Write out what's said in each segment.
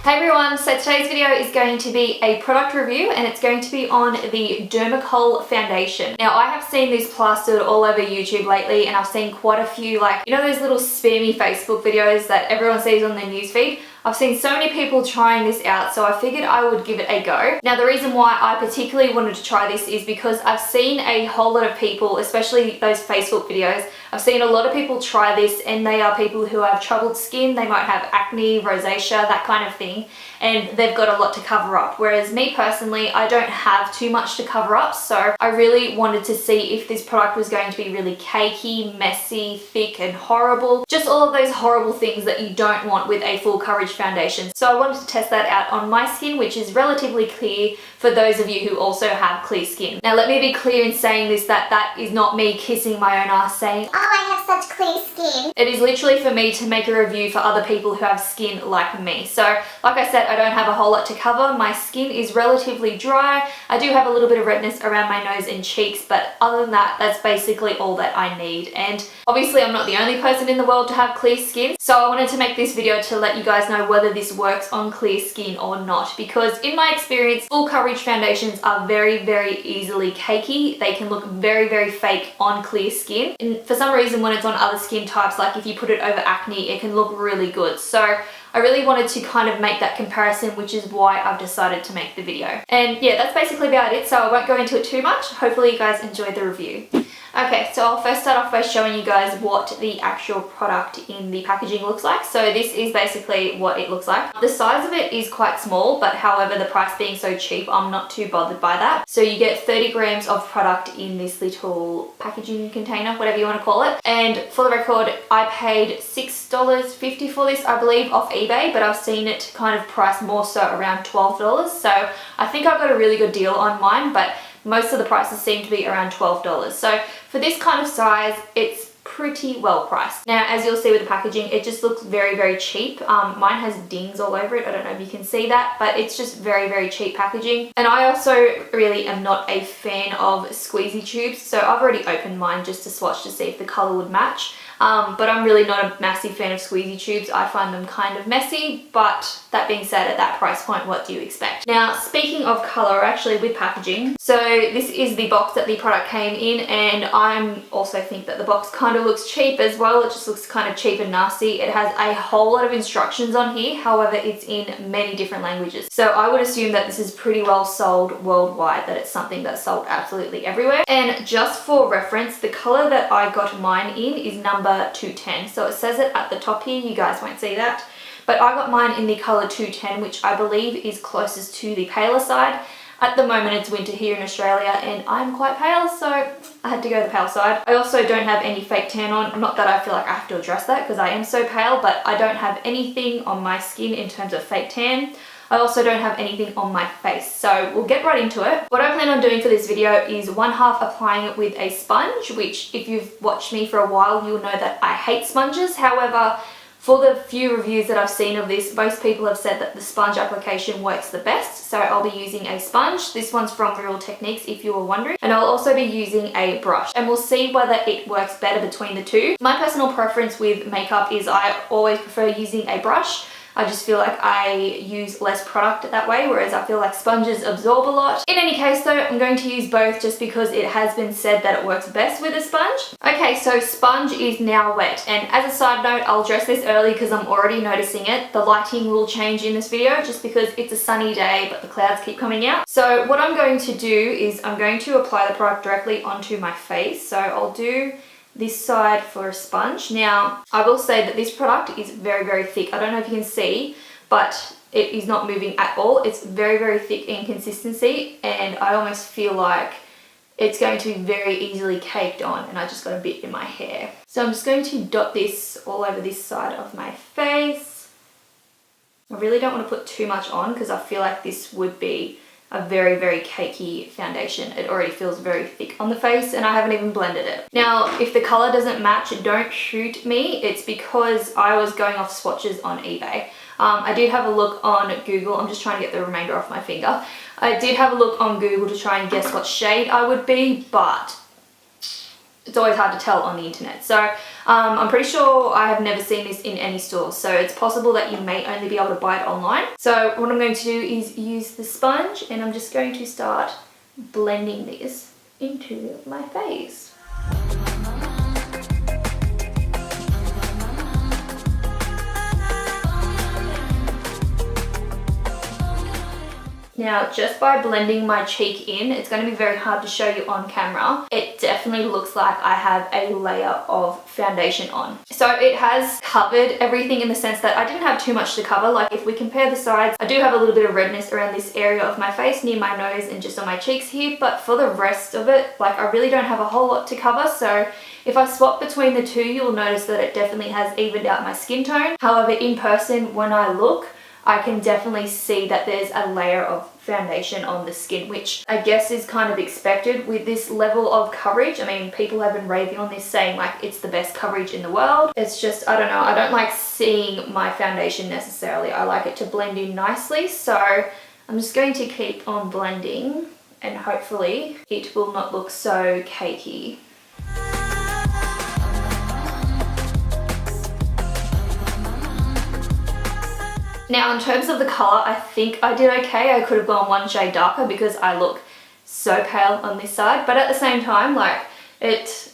Hey everyone, so today's video is going to be a product review and it's going to be on the Dermacol foundation. Now I have seen this plastered all over YouTube lately and I've seen quite a few, like, you know those little spammy Facebook videos that everyone sees on their newsfeed? I've seen so many people trying this out, so I figured I would give it a go. Now the reason why I particularly wanted to try this is because I've seen a whole lot of people, especially those Facebook videos, I've seen a lot of people try this and they are people who have troubled skin, they might have acne, rosacea, that kind of thing, and they've got a lot to cover up. Whereas me personally, I don't have too much to cover up, so I really wanted to see if this product was going to be really cakey, messy, thick and horrible. Just all of those horrible things that you don't want with a full coverage foundation. So I wanted to test that out on my skin, which is relatively clear for those of you who also have clear skin. Now let me be clear in saying this, that is not me kissing my own ass saying, oh, I have such clear skin. It is literally for me to make a review for other people who have skin like me. So like I said, I don't have a whole lot to cover. My skin is relatively dry. I do have a little bit of redness around my nose and cheeks, but other than that, that's basically all that I need. And obviously I'm not the only person in the world to have clear skin, so I wanted to make this video to let you guys know whether this works on clear skin or not, because in my experience, full coverage foundations are very, very easily cakey. They can look very, very fake on clear skin. And for some reason, when it's on other skin types, like if you put it over acne, it can look really good. So I really wanted to kind of make that comparison, which is why I've decided to make the video. And yeah, that's basically about it, so I won't go into it too much. Hopefully you guys enjoyed the review. Okay, so I'll first start off by showing you guys what the actual product in the packaging looks like. So this is basically what it looks like. The size of it is quite small, but however, the price being so cheap, I'm not too bothered by that. So you get 30 grams of product in this little packaging container, whatever you want to call it. And for the record, I paid $6.50 for this, I believe, off eBay, but I've seen it kind of priced more so around $12. So I think I got a really good deal on mine, but most of the prices seem to be around $12. So for this kind of size, it's pretty well priced. Now, as you'll see with the packaging, it just looks very, very cheap. Mine has dings all over it. I don't know if you can see that, but it's just very, very cheap packaging. And I also really am not a fan of squeezy tubes. So I've already opened mine just to swatch to see if the color would match. But I'm really not a massive fan of squeezy tubes. I find them kind of messy, but that being said, at that price point, what do you expect? Now, speaking of color, actually with packaging, so this is the box that the product came in, and I also think that the box kind of looks cheap as well. It just looks kind of cheap and nasty. It has a whole lot of instructions on here. However, it's in many different languages. So I would assume that this is pretty well sold worldwide, that it's something that's sold absolutely everywhere. And just for reference, the color that I got mine in is number 210. So it says it at the top here, you guys won't see that, but I got mine in the color 210, which I believe is closest to the paler side. At the moment it's winter here in Australia and I'm quite pale, so I had to go the pale side. I also don't have any fake tan on, not that I feel like I have to address that because I am so pale, but I don't have anything on my skin in terms of fake tan. I also don't have anything on my face, so we'll get right into it. What I plan on doing for this video is one half applying it with a sponge, which if you've watched me for a while, you'll know that I hate sponges. However, for the few reviews that I've seen of this, most people have said that the sponge application works the best, so I'll be using a sponge. This one's from Real Techniques, if you were wondering, and I'll also be using a brush, and we'll see whether it works better between the two. My personal preference with makeup is I always prefer using a brush. I just feel like I use less product that way, whereas I feel like sponges absorb a lot. In any case though, I'm going to use both just because it has been said that it works best with a sponge. Okay, so sponge is now wet, and as a side note, I'll address this early because I'm already noticing it. The lighting will change in this video just because it's a sunny day, but the clouds keep coming out. So what I'm going to do is I'm going to apply the product directly onto my face. So I'll do this side for a sponge. Now, I will say that this product is very, very thick. I don't know if you can see, but it is not moving at all. It's very, very thick in consistency, and I almost feel like it's going to be very easily caked on, and I just got a bit in my hair. So I'm just going to dot this all over this side of my face. I really don't want to put too much on because I feel like this would be a very, very cakey foundation. It already feels very thick on the face and I haven't even blended it. Now, if the color doesn't match, don't shoot me. It's because I was going off swatches on eBay. I did have a look on Google. I'm just trying to get the remainder off my finger. I did have a look on Google to try and guess what shade I would be, but it's always hard to tell on the internet. So I'm pretty sure I have never seen this in any store. So it's possible that you may only be able to buy it online. So what I'm going to do is use the sponge, and I'm just going to start blending this into my face. Now, just by blending my cheek in, it's going to be very hard to show you on camera. It definitely looks like I have a layer of foundation on. So it has covered everything in the sense that I didn't have too much to cover. Like if we compare the sides, I do have a little bit of redness around this area of my face, near my nose and just on my cheeks here. But for the rest of it, like I really don't have a whole lot to cover. So if I swap between the two, you'll notice that it definitely has evened out my skin tone. However, in person, when I look, I can definitely see that there's a layer of foundation on the skin, which I guess is kind of expected with this level of coverage. I mean, people have been raving on this, saying like it's the best coverage in the world. It's just, I don't know, I don't like seeing my foundation necessarily. I like it to blend in nicely. So I'm just going to keep on blending, and hopefully it will not look so cakey. Now, in terms of the colour, I think I did okay. I could have gone one shade darker because I look so pale on this side. But at the same time, like, it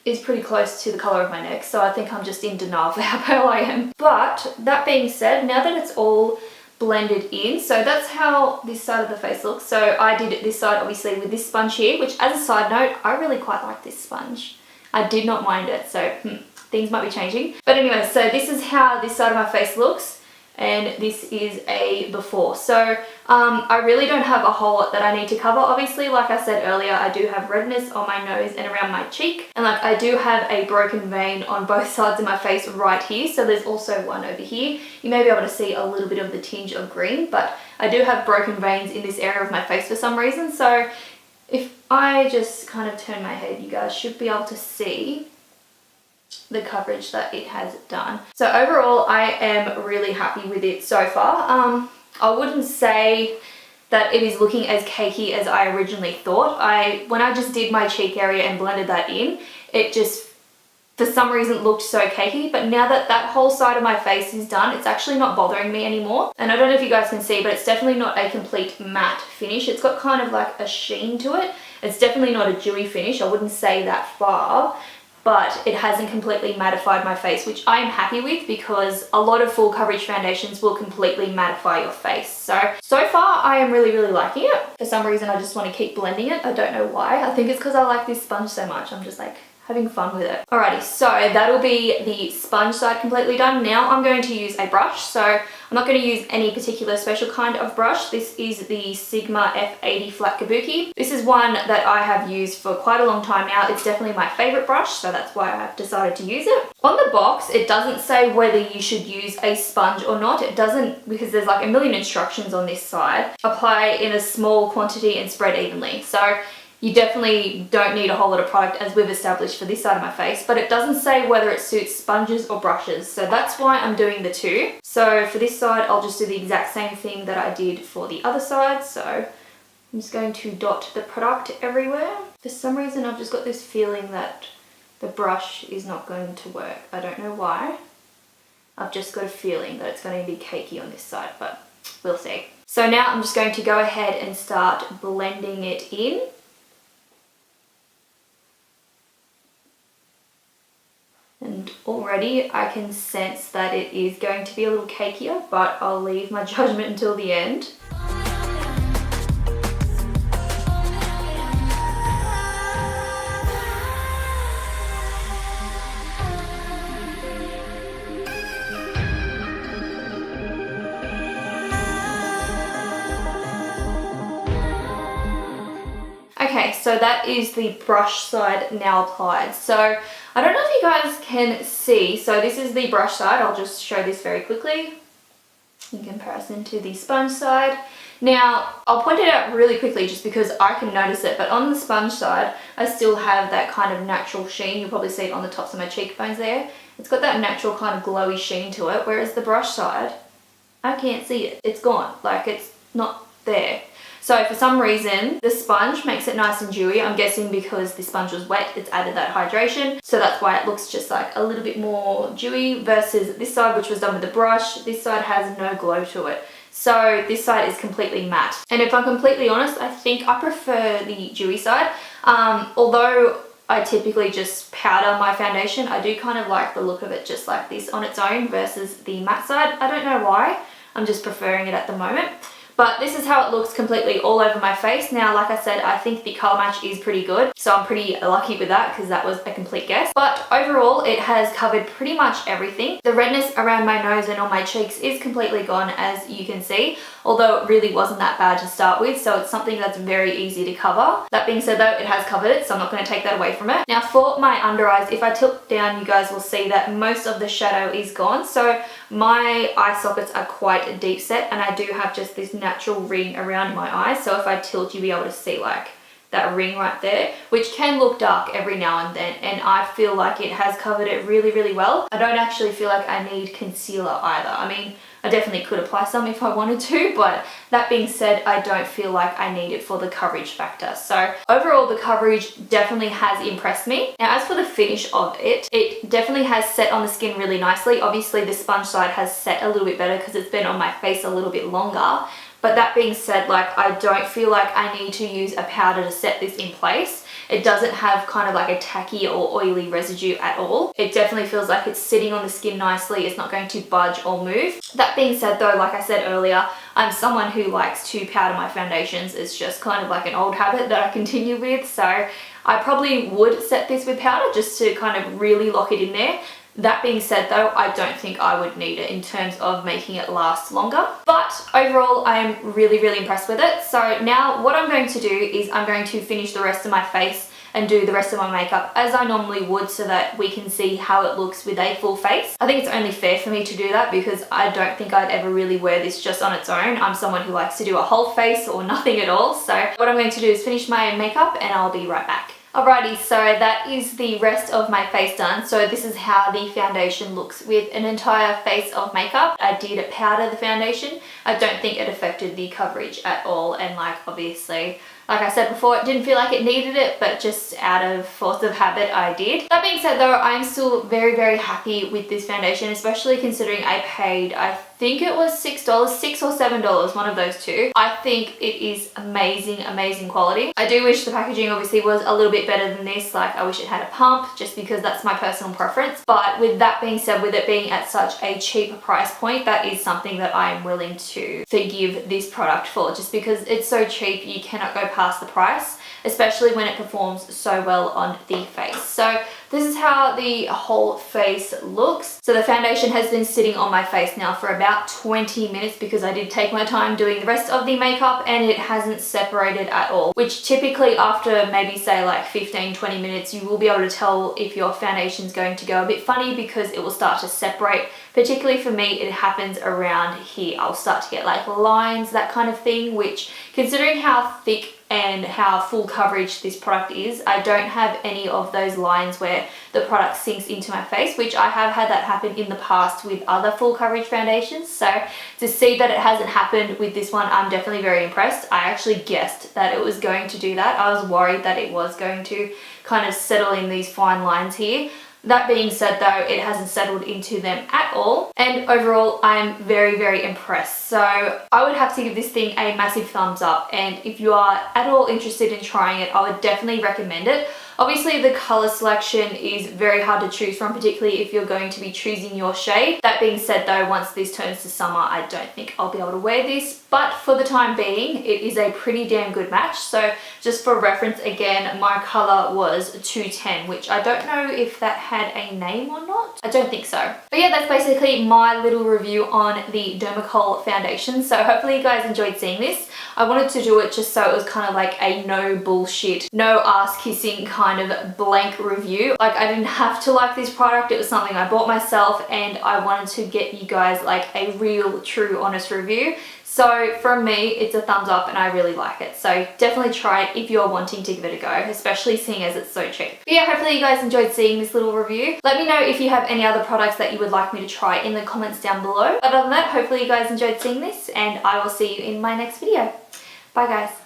is pretty close to the colour of my neck. So I think I'm just in denial for how pale I am. But that being said, now that it's all blended in, so that's how this side of the face looks. So I did this side obviously with this sponge here, which as a side note, I really quite like this sponge. I did not mind it, so things might be changing. But anyway, so this is how this side of my face looks. And this is a before. So I really don't have a whole lot that I need to cover. Obviously, like I said earlier, I do have redness on my nose and around my cheek. And like I do have a broken vein on both sides of my face right here. So there's also one over here. You may be able to see a little bit of the tinge of green, but I do have broken veins in this area of my face for some reason. So if I just kind of turn my head, you guys should be able to see the coverage that it has done. So overall, I am really happy with it so far. I wouldn't say that it is looking as cakey as I originally thought. When I just did my cheek area and blended that in, it just for some reason looked so cakey. But now that that whole side of my face is done, it's actually not bothering me anymore. And I don't know if you guys can see, but it's definitely not a complete matte finish. It's got kind of like a sheen to it. It's definitely not a dewy finish. I wouldn't say that far. But it hasn't completely mattified my face, which I am happy with because a lot of full coverage foundations will completely mattify your face. So far I am really, really liking it. For some reason, I just want to keep blending it. I don't know why. I think it's because I like this sponge so much. I'm just like having fun with it. Alrighty, so that'll be the sponge side completely done. Now I'm going to use a brush. So I'm not going to use any particular special kind of brush. This is the Sigma F80 Flat Kabuki. This is one that I have used for quite a long time now. It's definitely my favorite brush, so that's why I've decided to use it. On the box, it doesn't say whether you should use a sponge or not. It doesn't, because there's like a million instructions on this side. Apply in a small quantity and spread evenly. So you definitely don't need a whole lot of product, as we've established for this side of my face, but it doesn't say whether it suits sponges or brushes. So that's why I'm doing the two. So for this side, I'll just do the exact same thing that I did for the other side. So I'm just going to dot the product everywhere. For some reason, I've just got this feeling that the brush is not going to work. I don't know why. I've just got a feeling that it's going to be cakey on this side, but we'll see. So now I'm just going to go ahead and start blending it in. And already I can sense that it is going to be a little cakier, but I'll leave my judgment until the end. Okay, so that is the brush side now applied. So I don't know if you guys can see. So this is the brush side. I'll just show this very quickly in comparison to the sponge side. Now, I'll point it out really quickly just because I can notice it, but on the sponge side, I still have that kind of natural sheen. You'll probably see it on the tops of my cheekbones there. It's got that natural kind of glowy sheen to it, whereas the brush side, I can't see it. It's gone. Like, it's not there. So for some reason, the sponge makes it nice and dewy. I'm guessing because the sponge was wet, it's added that hydration. So that's why it looks just like a little bit more dewy versus this side, which was done with the brush. This side has no glow to it. So this side is completely matte. And if I'm completely honest, I think I prefer the dewy side. Although I typically just powder my foundation, I do kind of like the look of it just like this on its own versus the matte side. I don't know why. I'm just preferring it at the moment. But this is how it looks completely all over my face. Now, like I said, I think the color match is pretty good. So I'm pretty lucky with that because that was a complete guess. But overall, it has covered pretty much everything. The redness around my nose and on my cheeks is completely gone, as you can see. Although it really wasn't that bad to start with. So it's something that's very easy to cover. That being said though, it has covered it. So I'm not going to take that away from it. Now for my under eyes, if I tilt down, you guys will see that most of the shadow is gone. So my eye sockets are quite deep set and I do have just this natural ring around my eyes. So if I tilt, you'll be able to see like that ring right there, which can look dark every now and then, and I feel like it has covered it really, really well. I don't actually feel like I need concealer either. I mean, I definitely could apply some if I wanted to, but that being said, I don't feel like I need it for the coverage factor. So overall, the coverage definitely has impressed me. Now, as for the finish of it, it definitely has set on the skin really nicely. Obviously, the sponge side has set a little bit better because it's been on my face a little bit longer. But that being said, like, I don't feel like I need to use a powder to set this in place. It doesn't have kind of like a tacky or oily residue at all. It definitely feels like it's sitting on the skin nicely. It's not going to budge or move. That being said though, like I said earlier, I'm someone who likes to powder my foundations. It's just kind of like an old habit that I continue with. So I probably would set this with powder just to kind of really lock it in there. That being said though, I don't think I would need it in terms of making it last longer. But overall, I am really, really impressed with it. So now what I'm going to do is I'm going to finish the rest of my face and do the rest of my makeup as I normally would so that we can see how it looks with a full face. I think it's only fair for me to do that because I don't think I'd ever really wear this just on its own. I'm someone who likes to do a whole face or nothing at all. So what I'm going to do is finish my makeup and I'll be right back. Alrighty, so that is the rest of my face done. So this is how the foundation looks with an entire face of makeup. I did powder the foundation. I don't think it affected the coverage at all, and like obviously, like I said before, it didn't feel like it needed it, but just out of force of habit, I did. That being said though, I'm still very, very happy with this foundation, especially considering I paid, I think it was $6, $6 or $7, one of those two. I think it is amazing, amazing quality. I do wish the packaging obviously was a little bit better than this. Like, I wish it had a pump just because that's my personal preference. But with that being said, with it being at such a cheap price point, that is something that I am willing to forgive this product for, just because it's so cheap, you cannot go past the price, especially when it performs so well on the face. So this is how the whole face looks. So the foundation has been sitting on my face now for about 20 minutes because I did take my time doing the rest of the makeup and it hasn't separated at all, which typically after maybe say like 15-20 minutes, you will be able to tell if your foundation is going to go a bit funny because it will start to separate. Particularly for me, it happens around here. I'll start to get like lines, that kind of thing, which considering how thick and how full coverage this product is, I don't have any of those lines where the product sinks into my face, which I have had that happen in the past with other full coverage foundations. So to see that it hasn't happened with this one, I'm definitely very impressed. I actually guessed that it was going to do that. I was worried that it was going to kind of settle in these fine lines here. That being said though, it hasn't settled into them at all, and overall I'm very, very impressed. So I would have to give this thing a massive thumbs up, and if you are at all interested in trying it, I would definitely recommend it. Obviously the color selection is very hard to choose from, particularly if you're going to be choosing your shade. That being said though, once this turns to summer, I don't think I'll be able to wear this, but for the time being, it is a pretty damn good match. So just for reference again, my color was 210, which I don't know if that had a name or not. I don't think so. But yeah, that's basically my little review on the Dermacol foundation. So hopefully you guys enjoyed seeing this. I wanted to do it just so it was kind of like a no bullshit, no ass kissing kind of blank review. Like, I didn't have to like this product. It was something I bought myself and I wanted to get you guys like a real, true, honest review. So from me, it's a thumbs up and I really like it. So definitely try it if you're wanting to give it a go, especially seeing as it's so cheap. But yeah, hopefully you guys enjoyed seeing this little review. Let me know if you have any other products that you would like me to try in the comments down below. Other than that, hopefully you guys enjoyed seeing this and I will see you in my next video. Bye guys.